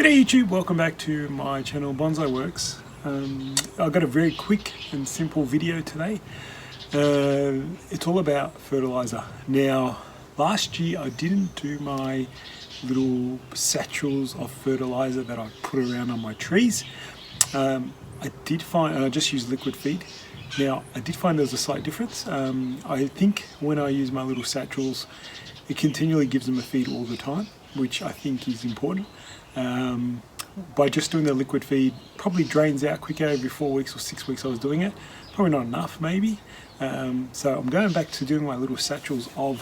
G'day YouTube, welcome back to my channel Bonsai Works. I've got a very quick and simple video today. It's all about fertilizer. Now, last year I didn't do my little satchels of fertilizer that I put around on my trees. I did find, and I just used liquid feed. Now, I did find there's a slight difference. I think when I use my little satchels, it continually gives them a feed all the time, which I think is important. By just doing the liquid feed, probably drains out quicker. Every 4 weeks or 6 weeks I was doing it, probably not enough maybe. So I'm going back to doing my little satchels of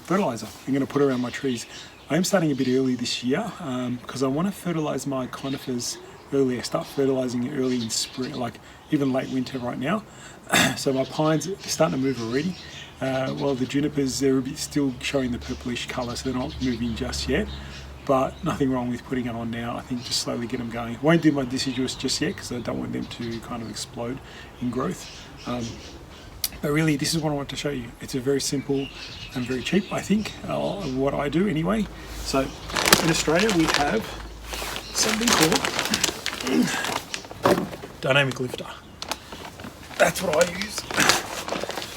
fertilizer. I'm going to put around my trees. I am starting a bit early this year because I want to fertilize my conifers early. I start fertilizing it early in spring, like even late winter right now. So my pines are starting to move already. Well, the junipers, they're a bit still showing the purplish colour, so they're not moving just yet. But nothing wrong with putting it on now. I think just slowly get them going. Won't do my deciduous just yet because I don't want them to kind of explode in growth. But really, this is what I want to show you. It's a very simple and very cheap, I think, what I do anyway. So in Australia, we have something called Dynamic Lifter. That's what I use.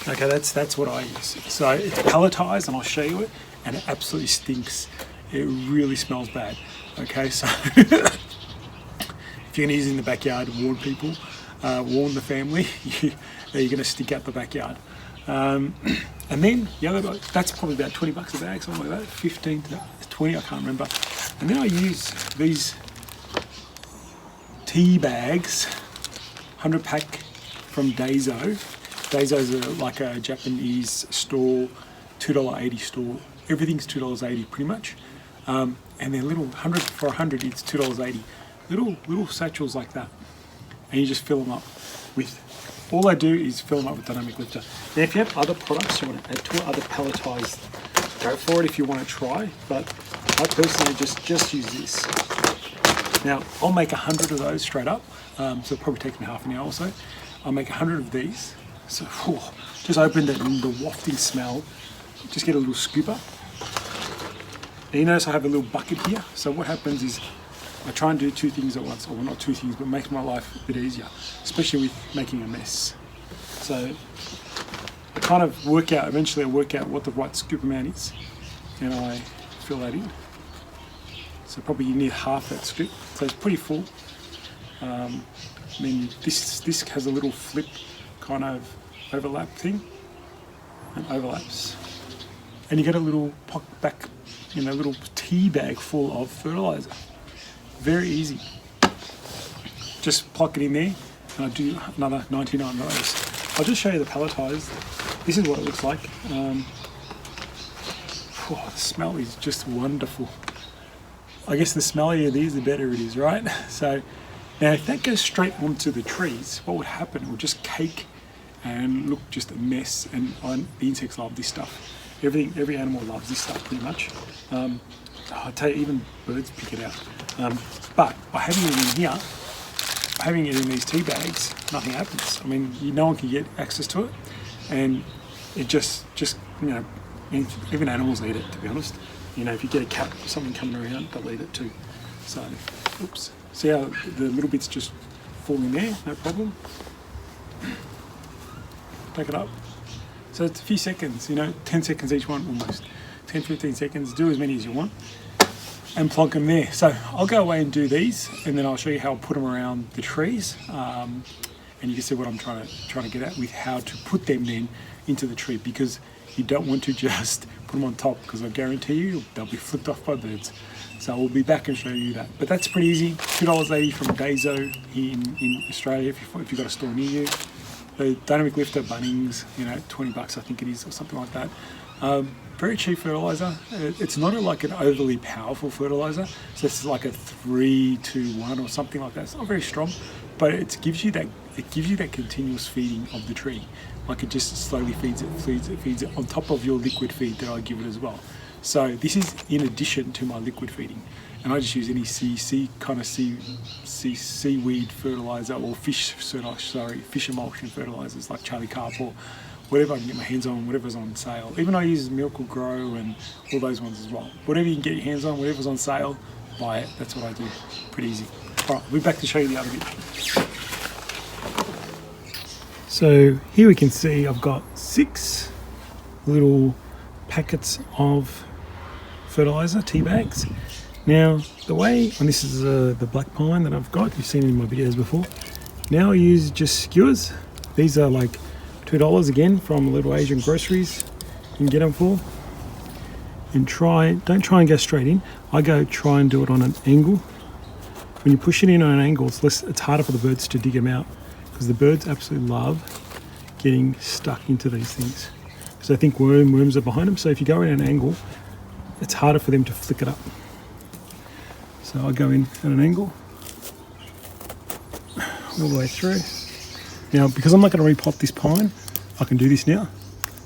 Okay, that's what I use. So it's pelletized, and I'll show you it, and it absolutely stinks. It really smells bad. Okay, so if you're going to use it in the backyard, warn people, warn the family, you're going to stick out the backyard. And then the other, that's probably about 20 bucks a bag, something like that, 15 to 20, I can't remember. And then I use these tea bags, 100 pack from Daiso. Daiso's like a Japanese store, $2.80 store. Everything's $2.80 pretty much. And they're little, 100 for 100, it's $2.80. Little satchels like that. And you just fill them up with, all I do is fill them up with Dynamic Lifter. Now if you have other products you want to add to it, other pelletized, go for it if you want to try. But I personally just use this. Now I'll make 100 of those straight up. So it'll probably take me half an hour or so. I'll make 100 of these. So just opened it and the wafting smell. Just get a little scooper. And you notice I have a little bucket here. So what happens is I try and do two things at once, or well, not two things, but makes my life a bit easier, especially with making a mess. So I kind of eventually I work out what the right scoop amount is, and I fill that in. So probably you need half that scoop. So it's pretty full. And then this has a little flip kind of overlap thing, and overlaps. And you get a little little tea bag full of fertilizer. Very easy. Just plug it in there, and I do another 99 of those. I'll just show you the pelletized. This is what it looks like. The smell is just wonderful. I guess the smellier it is, the better it is, right? So now if that goes straight onto the trees, what would happen? It would just cake and look just a mess, and the insects love this stuff. Every animal loves this stuff pretty much. I'll tell you, even birds pick it out. But by having it in here, having it in these tea bags, nothing happens. I mean, no one can get access to it, and it just even animals eat it, to be honest. You know, if you get a cat or something coming around, they'll eat it too. So, oops. See how the little bits just fall in there, no problem. Take it up. So it's a few seconds, 10 seconds each one almost. 10, 15 seconds, do as many as you want, and plonk them there. So I'll go away and do these, and then I'll show you how I'll put them around the trees. And you can see what I'm trying to get at with how to put them then into the tree, because you don't want to just put them on top, because I guarantee you they'll be flipped off by birds. So we'll be back and show you that. But that's pretty easy. $2.80 from Daiso here in Australia if you've got a store near you. The Dynamic Lifter, Bunnings, 20 bucks I think it is, or something like that. Very cheap fertilizer. It's not like an overly powerful fertilizer. So it's like a 3-to-1 or something like that. It's not very strong, but it gives you that continuous feeding of the tree. Like it just slowly feeds it on top of your liquid feed that I give it as well. So this is in addition to my liquid feeding. And I just use any seaweed fertilizer or fish emulsion fertilizers like Charlie Carp whatever I can get my hands on, whatever's on sale. Even I use Miracle Grow and all those ones as well. Whatever you can get your hands on, whatever's on sale, buy it. That's what I do. Pretty easy. All right, I'll be back to show you the other bit. So here we can see I've got 6 little packets of fertilizer, tea bags. Now the way, and this is the black pine that I've got, you've seen it in my videos before. Now I use just skewers. These are like $2 again from Little Asian Groceries. You can get them for. And don't try and go straight in. I try and do it on an angle. When you push it in on an angle, it's harder for the birds to dig them out, because the birds absolutely love getting stuck into these things. Because I think worms are behind them. So if you go in at an angle, it's harder for them to flick it up. So I go in at an angle all the way through. Now, because I'm not going to repot this pine, I can do this now.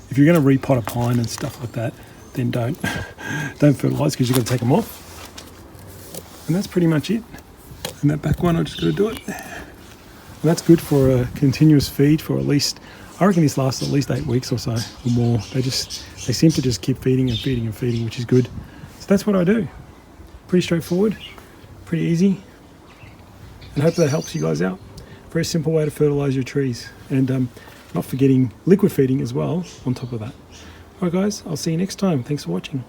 If you're going to repot a pine and stuff like that, then don't fertilise, because you've got to take them off. And that's pretty much it. And that back one, I just got to do it. And that's good for a continuous feed for at least, I reckon this lasts at least 8 weeks or so, or more. They seem to just keep feeding and feeding and feeding, which is good. So that's what I do. Pretty straightforward, pretty easy. And I hope that helps you guys out. Very simple way to fertilise your trees, and not forgetting liquid feeding as well on top of that. Alright guys, I'll see you next time. Thanks for watching.